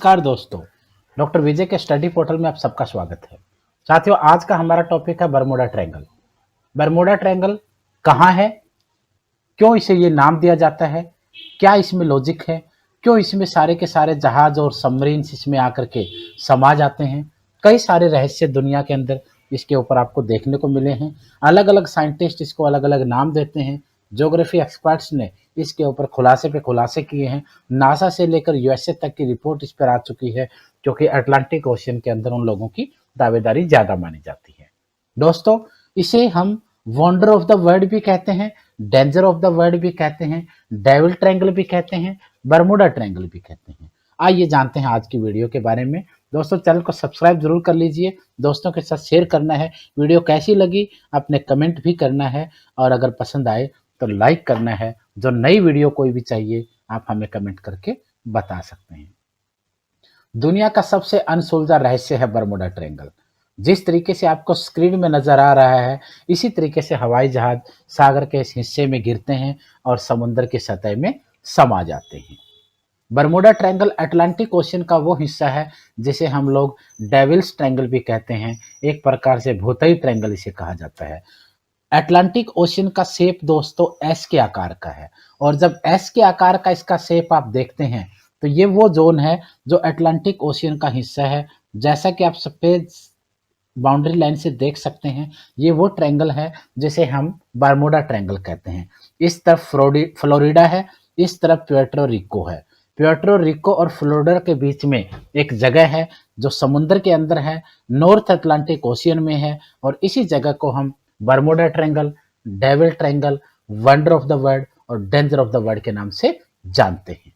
नमस्कार दोस्तों, डॉक्टर विजय के स्टडी पोर्टल में आप सबका स्वागत है। साथियों, आज का हमारा टॉपिक है बरमूडा ट्रायंगल। बरमूडा ट्रायंगल कहाँ है, क्यों इसे ये नाम दिया जाता है, क्या इसमें लॉजिक है, क्यों इसमें सारे के सारे जहाज और सबमरीन्स इसमें आकर के समा जाते हैं। कई सारे रहस्य दुनिया के अंदर इसके ऊपर आपको देखने को मिले हैं। अलग अलग साइंटिस्ट इसको अलग अलग नाम देते हैं। ज्योग्राफी एक्सपर्ट्स ने इसके ऊपर खुलासे पे खुलासे किए हैं। नासा से लेकर यूएसए तक की रिपोर्ट इस पर आ चुकी है, क्योंकि अटलांटिक ओशियन के अंदर उन लोगों की दावेदारी ज़्यादा मानी जाती है। दोस्तों, इसे हम वंडर ऑफ द वर्ल्ड भी कहते हैं, डेंजर ऑफ द वर्ल्ड भी कहते हैं, डेविल ट्रायंगल भी कहते हैं, बरमूडा ट्रायंगल भी कहते हैं। आइए जानते हैं आज की वीडियो के बारे में। दोस्तों, चैनल को सब्सक्राइब जरूर कर लीजिए, दोस्तों के साथ शेयर करना है। वीडियो कैसी लगी अपने कमेंट भी करना है, और अगर पसंद आए तो लाइक करना है। जो नई वीडियो कोई भी चाहिए आप हमें कमेंट करके बता सकते हैं। दुनिया का सबसे अनसुलझा रहस्य है बरमूडा ट्रायंगल। जिस तरीके से आपको स्क्रीन में नजर आ रहा है, इसी तरीके से हवाई जहाज सागर के इस हिस्से में गिरते हैं और समुद्र की सतह में समा जाते हैं। बरमूडा ट्रायंगल अटलांटिक ओशियन का वो हिस्सा है जिसे हम लोग डेविल्स ट्रायंगल भी कहते हैं। एक प्रकार से भूतई ट्रायंगल इसे कहा जाता है। अटलांटिक ओशियन का शेप दोस्तों एस के आकार का है, और जब एस के आकार का इसका शेप आप देखते हैं तो ये वो जोन है जो अटलांटिक ओशियन का हिस्सा है। जैसा कि आप सफेद बाउंड्री लाइन से देख सकते हैं, ये वो ट्रायंगल है जिसे हम बरमूडा ट्रायंगल कहते हैं। इस तरफ फ्लोरिडा है, इस तरफ प्यूर्टो रिको है। प्यूर्टो रिको और फ्लोरिडा के बीच में एक जगह है जो समुद्र के अंदर है, नॉर्थ अटलांटिक ओशियन में है, और इसी जगह को हम Bermuda triangle, devil triangle, wonder of the world और डेंजर ऑफ द वर्ल्ड के नाम से जानते हैं।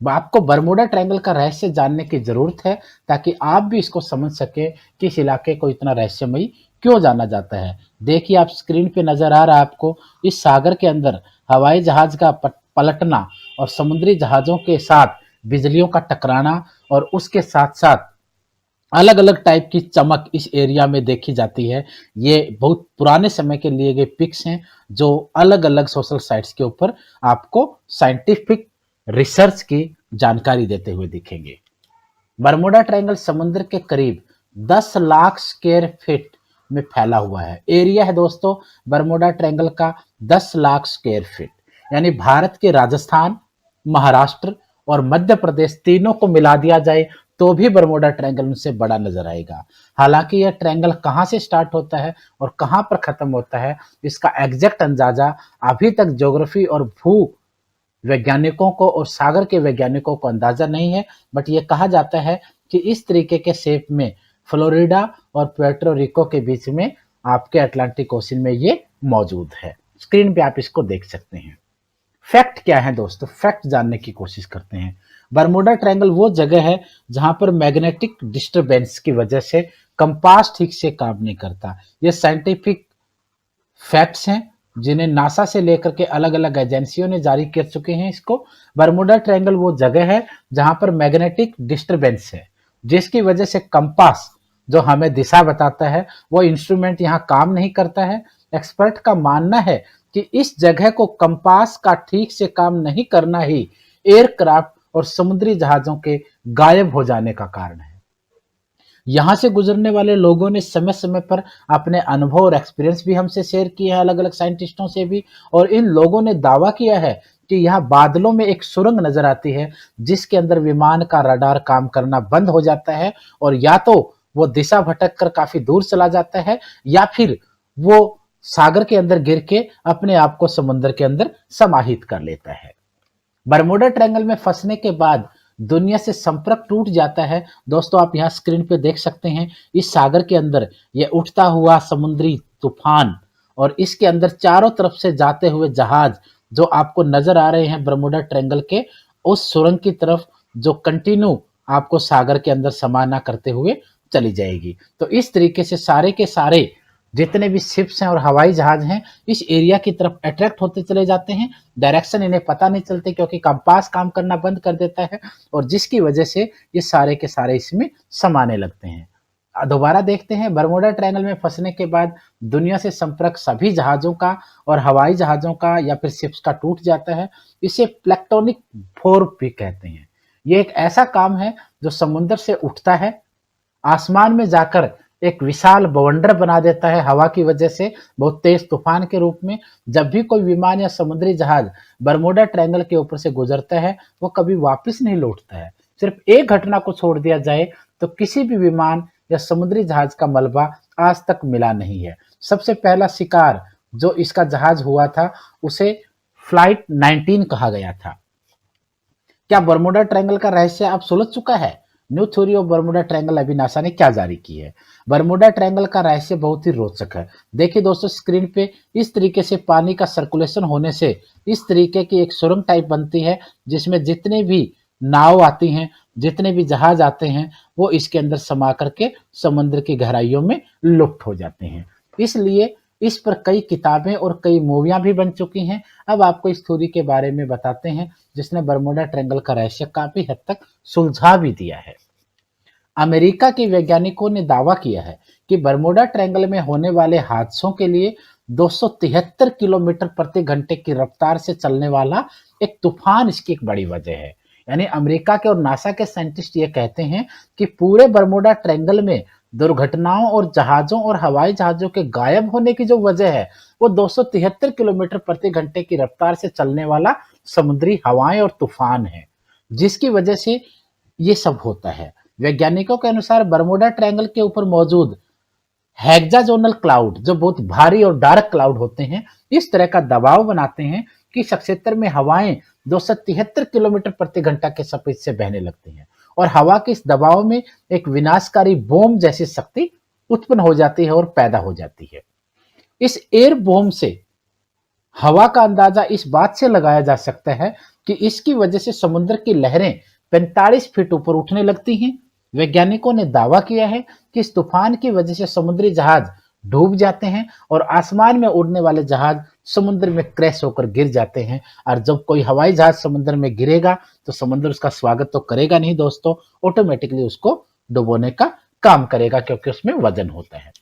आपको बरमूडा ट्रायंगल का रहस्य जानने की जरूरत है, ताकि आप भी इसको समझ सके कि इस इलाके को इतना रहस्यमयी क्यों जाना जाता है। देखिए, आप स्क्रीन पे नजर आ रहा है आपको, इस सागर के अंदर हवाई जहाज का पलटना और समुद्री जहाजों के साथ बिजलियों का टकराना, और उसके साथ साथ अलग अलग टाइप की चमक इस एरिया में देखी जाती है। ये बहुत पुराने समय के लिए गए पिक्स हैं, जो अलग अलग सोशल साइट्स के ऊपर आपको साइंटिफिक रिसर्च की जानकारी देते हुए दिखेंगे। बरमूडा ट्रायंगल समुद्र के करीब 10 लाख स्क्वायर फीट में फैला हुआ है। एरिया है दोस्तों बरमूडा ट्रायंगल का 10 लाख स्क्वायर फीट, यानी भारत के राजस्थान, महाराष्ट्र और मध्य प्रदेश तीनों को मिला दिया जाए तो भी बरमूडा ट्रायंगल उनसे बड़ा नजर आएगा। हालांकि यह ट्रायंगल कहां से स्टार्ट होता है और कहां पर खत्म होता है, इसका एग्जैक्ट अंदाजा अभी तक ज्योग्राफी और भू वैज्ञानिकों को और सागर के वैज्ञानिकों को अंदाजा नहीं है। बट ये कहा जाता है कि इस तरीके के शेप में फ्लोरिडा और प्यूर्टो रिको के बीच में आपके अटलांटिक ओशियन में ये मौजूद है। स्क्रीन पे आप इसको देख सकते हैं। फैक्ट क्या है दोस्तों, फैक्ट जानने की कोशिश करते हैं। बरमूडा ट्रायंगल वो जगह है जहां पर मैग्नेटिक डिस्टरबेंस की वजह से कंपास ठीक से काम नहीं करता। ये साइंटिफिक फैक्ट्स हैं जिन्हें नासा से लेकर के अलग अलग एजेंसियों ने जारी कर चुके हैं इसको। बरमूडा ट्रायंगल वो जगह है जहां पर मैग्नेटिक डिस्टरबेंस है, जिसकी वजह से कंपास जो हमें दिशा बताता है वो इंस्ट्रूमेंट यहाँ काम नहीं करता है। एक्सपर्ट का मानना है कि इस जगह को कंपास का ठीक से काम नहीं करना ही एयरक्राफ्ट और समुद्री जहाजों के गायब हो जाने का कारण है। यहाँ से गुजरने वाले लोगों ने समय समय पर अपने अनुभव और एक्सपीरियंस भी हमसे शेयर किए हैं, अलग अलग साइंटिस्टों से भी। और इन लोगों ने दावा किया है कि यहाँ बादलों में एक सुरंग नजर आती है, जिसके अंदर विमान का रडार काम करना बंद हो जाता है, और या तो वो दिशा भटक कर काफी दूर चला जाता है, या फिर वो सागर के अंदर गिर के अपने आप को समुद्र के अंदर समाहित कर लेता है। बरमूडा ट्रायंगल में फंसने के बाद दुनिया से संपर्क टूट जाता है। दोस्तों, आप यहाँ स्क्रीन पे देख सकते हैं, इस सागर के अंदर ये उठता हुआ समुद्री तूफान, और इसके अंदर चारों तरफ से जाते हुए जहाज जो आपको नजर आ रहे हैं बरमूडा ट्रायंगल के उस सुरंग की तरफ, जो कंटिन्यू आपको सागर के अंदर समाना करते हुए चली जाएगी। तो इस तरीके से सारे के सारे जितने भी शिप्स हैं और हवाई जहाज हैं इस एरिया की तरफ अट्रैक्ट होते चले जाते हैं। डायरेक्शन इन्हें पता नहीं चलते, क्योंकि कंपास काम करना बंद कर देता है, और जिसकी वजह से ये सारे के सारे इसमें समाने लगते हैं। दोबारा देखते हैं, बरमूडा ट्रायंगल में फंसने के बाद दुनिया से संपर्क सभी जहाजों का और हवाई जहाजों का या फिर शिप्स का टूट जाता है। इसे प्लेक्टोनिक फोर्क भी कहते हैं। ये एक ऐसा काम है जो समुद्र से उठता है, आसमान में जाकर एक विशाल बवंडर बना देता है हवा की वजह से, बहुत तेज तूफान के रूप में। जब भी कोई विमान या समुद्री जहाज बरमूडा ट्रायंगल के ऊपर से गुजरता है, वो कभी वापस नहीं लौटता है। सिर्फ एक घटना को छोड़ दिया जाए तो किसी भी विमान या समुद्री जहाज का मलबा आज तक मिला नहीं है। सबसे पहला शिकार जो इसका जहाज हुआ था, उसे फ्लाइट 19 कहा गया था। क्या बरमूडा ट्रायंगल का रहस्य अब सुलझ चुका है? New theory of Bermuda triangle अभी नासा ने क्या जारी की है? बरमूडा ट्रायंगल का रहस्य बहुत ही रोचक है। देखिए दोस्तों, स्क्रीन पे इस तरीके से पानी का सर्कुलेशन होने से इस तरीके की एक सुरंग टाइप बनती है, जिसमें जितने भी नाव आती हैं, जितने भी जहाज आते हैं, वो इसके अंदर समा करके समुद्र की गहराइयों में लुप्त हो जाते हैं। इसलिए इस पर कई किताबें और कई मूवियां भी बन चुकी हैं। अब आपको इस थ्योरी के बारे में बताते हैं, जिसने बरमूडा ट्रायंगल का रहस्य काफी हद तक सुलझा भी दिया है। अमेरिका के वैज्ञानिकों ने दावा किया है कि बरमूडा ट्रायंगल में होने वाले हादसों के लिए 273 किलोमीटर प्रति घंटे की रफ्तार से चलने वाला एक तूफान इसकी एक बड़ी वजह है। यानी अमेरिका के और नासा के साइंटिस्ट ये कहते हैं कि पूरे बरमूडा ट्रायंगल में दुर्घटनाओं और जहाजों और हवाई जहाजों के गायब होने की जो वजह है, वो 273 किलोमीटर प्रति घंटे की रफ्तार से चलने वाला समुद्री हवाएं और तूफान है, जिसकी वजह से ये सब होता है। वैज्ञानिकों के अनुसार बरमूडा ट्रायंगल के ऊपर मौजूद हेक्साजोनल क्लाउड, जो बहुत भारी और डार्क क्लाउड होते हैं, इस तरह का दबाव बनाते हैं कि इस क्षेत्र में हवाएं 273 किलोमीटर प्रति घंटा के स्पीड से बहने लगती हैं और हवा के इस दबाव में एक विनाशकारी बॉम्ब जैसी शक्ति उत्पन्न हो जाती है और पैदा हो जाती है। इस एयर बॉम्ब से हवा का अंदाजा इस बात से लगाया जा सकता है कि इसकी वजह से समुद्र की लहरें 45 फीट ऊपर उठने लगती हैं। वैज्ञानिकों ने दावा किया है कि इस तूफान की वजह से समुद्री जहाज डूब जाते हैं और आसमान में उड़ने वाले जहाज समुद्र में क्रैश होकर गिर जाते हैं। और जब कोई हवाई जहाज समुद्र में गिरेगा तो समुद्र उसका स्वागत तो करेगा नहीं दोस्तों, ऑटोमेटिकली उसको डुबोने का काम करेगा, क्योंकि उसमें वजन होता है।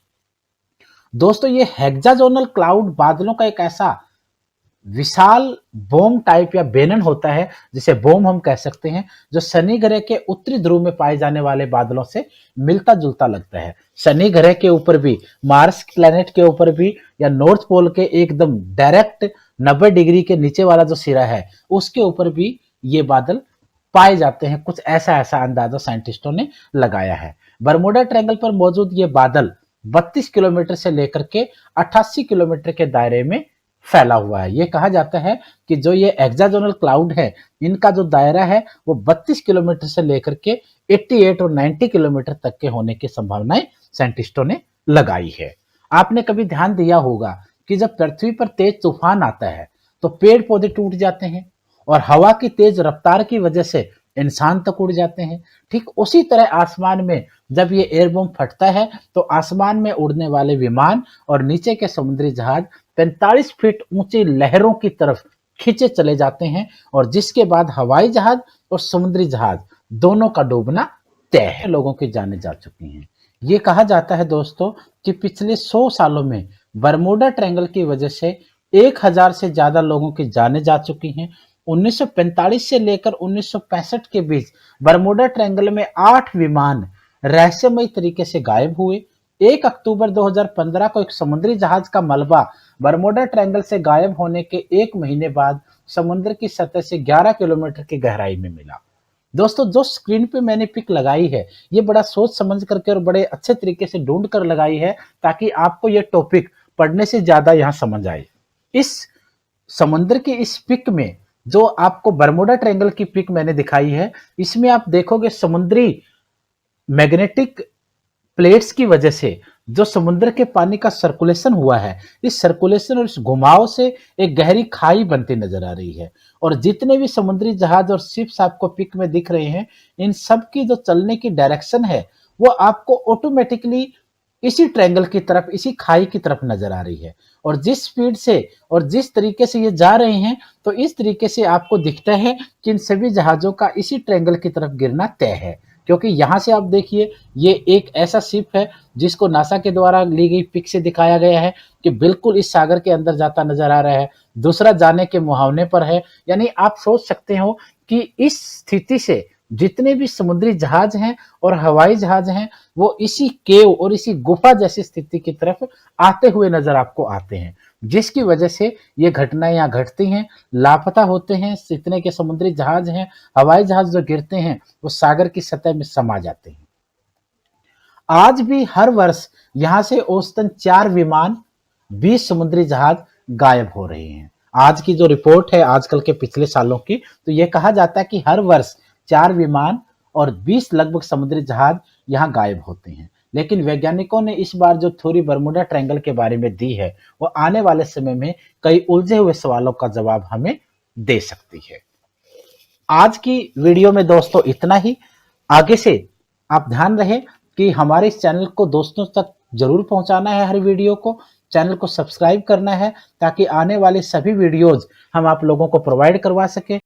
दोस्तों, ये हेक्साजोनल क्लाउड बादलों का एक ऐसा विशाल बोम टाइप या बेनन होता है, जिसे बोम हम कह सकते हैं, जो शनि ग्रह के उत्तरी ध्रुव में पाए जाने वाले बादलों से मिलता जुलता लगता है। शनि ग्रह के ऊपर भी, मार्स प्लेनेट के ऊपर भी, या नॉर्थ पोल के एकदम डायरेक्ट 90 डिग्री के नीचे वाला जो सिरा है, उसके ऊपर भी ये बादल पाए जाते हैं। कुछ ऐसा ऐसा अंदाजा साइंटिस्टों ने लगाया है। बरमूडा ट्रायंगल पर मौजूद ये बादल 32 किलोमीटर से लेकर के 88 किलोमीटर के दायरे में फैला हुआ है। ये कहा जाता है कि जो ये हेक्साजोनल क्लाउड है, इनका जो दायरा है वो 32 किलोमीटर से लेकर के 88 और 90 किलोमीटर तक के होने की संभावनाएं साइंटिस्टों ने लगाई है। आपने कभी ध्यान दिया होगा कि जब पृथ्वी पर तेज तूफान आता है तो पेड़ पौधे टूट जाते हैं और हवा की तेज रफ्तार की वजह से इंसान तक उड़ जाते हैं। ठीक उसी तरह आसमान में जब ये एयर बम फटता है तो आसमान में उड़ने वाले विमान और नीचे के समुद्री जहाज 45 फीट ऊंची लहरों की तरफ खींचे चले जाते हैं, और जिसके बाद हवाई जहाज और समुद्री जहाज दोनों का डूबना तय है। लोगों की जानें जा चुकी हैं। ये कहा जाता है दोस्तों कि पिछले 100 सालों में बरमूडा ट्रायंगल की वजह से 1000 से ज्यादा लोगों की जानें जा चुकी हैं। 1945 से लेकर 1965 के बीच बरमूडा ट्रायंगल में 8 विमान रहस्यमय तरीके से गायब हुए। 1 अक्टूबर 2015 को एक समुद्री जहाज का मलबा बरमूडा ट्रायंगल से गायब होने के 1 महीने बाद समुद्र की सतह से 11 किलोमीटर की गहराई में मिला। दोस्तों, जो स्क्रीन पे मैंने पिक लगाई है, ये बड़ा सोच समझ करके और बड़े अच्छे तरीके से ढूंढ कर लगाई है, ताकि आपको ये टॉपिक पढ़ने से ज्यादा यहाँ समझ आए। इस समुद्र की इस पिक में जो आपको बरमूडा ट्रायंगल की पिक मैंने दिखाई है, इसमें आप देखोगे समुद्री मैग्नेटिक प्लेट्स की वजह से जो समुद्र के पानी का सर्कुलेशन हुआ है, इस सर्कुलेशन और इस घुमाव से एक गहरी खाई बनती नजर आ रही है। और जितने भी समुद्री जहाज और शिप्स आपको पिक में दिख रहे हैं, इन सब की जो चलने की डायरेक्शन है वो आपको ऑटोमेटिकली इसी ट्रायंगल की तरफ, इसी खाई की तरफ नजर आ रही है। और जिस स्पीड से और जिस तरीके से ये जा रहे हैं, तो इस तरीके से आपको दिखता है कि इन सभी जहाजों का इसी ट्रायंगल की तरफ गिरना तय है। क्योंकि यहाँ से आप देखिए, ये एक ऐसा शिप है जिसको नासा के द्वारा ली गई पिक से दिखाया गया है कि बिल्कुल इस सागर के अंदर जाता नजर आ रहा है। दूसरा जाने के मुहावने पर है। यानी आप सोच सकते हो कि इस स्थिति से जितने भी समुद्री जहाज हैं और हवाई जहाज हैं वो इसी केव और इसी गुफा जैसी स्थिति की तरफ आते हुए नजर आपको आते हैं, जिसकी वजह से ये घटनाएं यहाँ घटती हैं, लापता होते हैं। जितने के समुद्री जहाज हैं, हवाई जहाज जो गिरते हैं वो सागर की सतह में समा जाते हैं। आज भी हर वर्ष यहाँ से औसतन 4 विमान, 20 समुद्री जहाज गायब हो रहे हैं। आज की जो रिपोर्ट है आजकल के पिछले सालों की, तो ये कहा जाता है कि हर वर्ष 4 विमान और 20 लगभग समुद्री जहाज यहाँ गायब होते हैं। लेकिन वैज्ञानिकों ने इस बार जो थ्योरी बरमूडा ट्रायंगल के बारे में दी है वो आने वाले समय में कई उलझे हुए सवालों का जवाब हमें दे सकती है। आज की वीडियो में दोस्तों इतना ही। आगे से आप ध्यान रहे कि हमारे इस चैनल को दोस्तों तक जरूर पहुंचाना है, हर वीडियो को, चैनल को सब्सक्राइब करना है ताकि आने वाले सभी वीडियोज हम आप लोगों को प्रोवाइड करवा सके।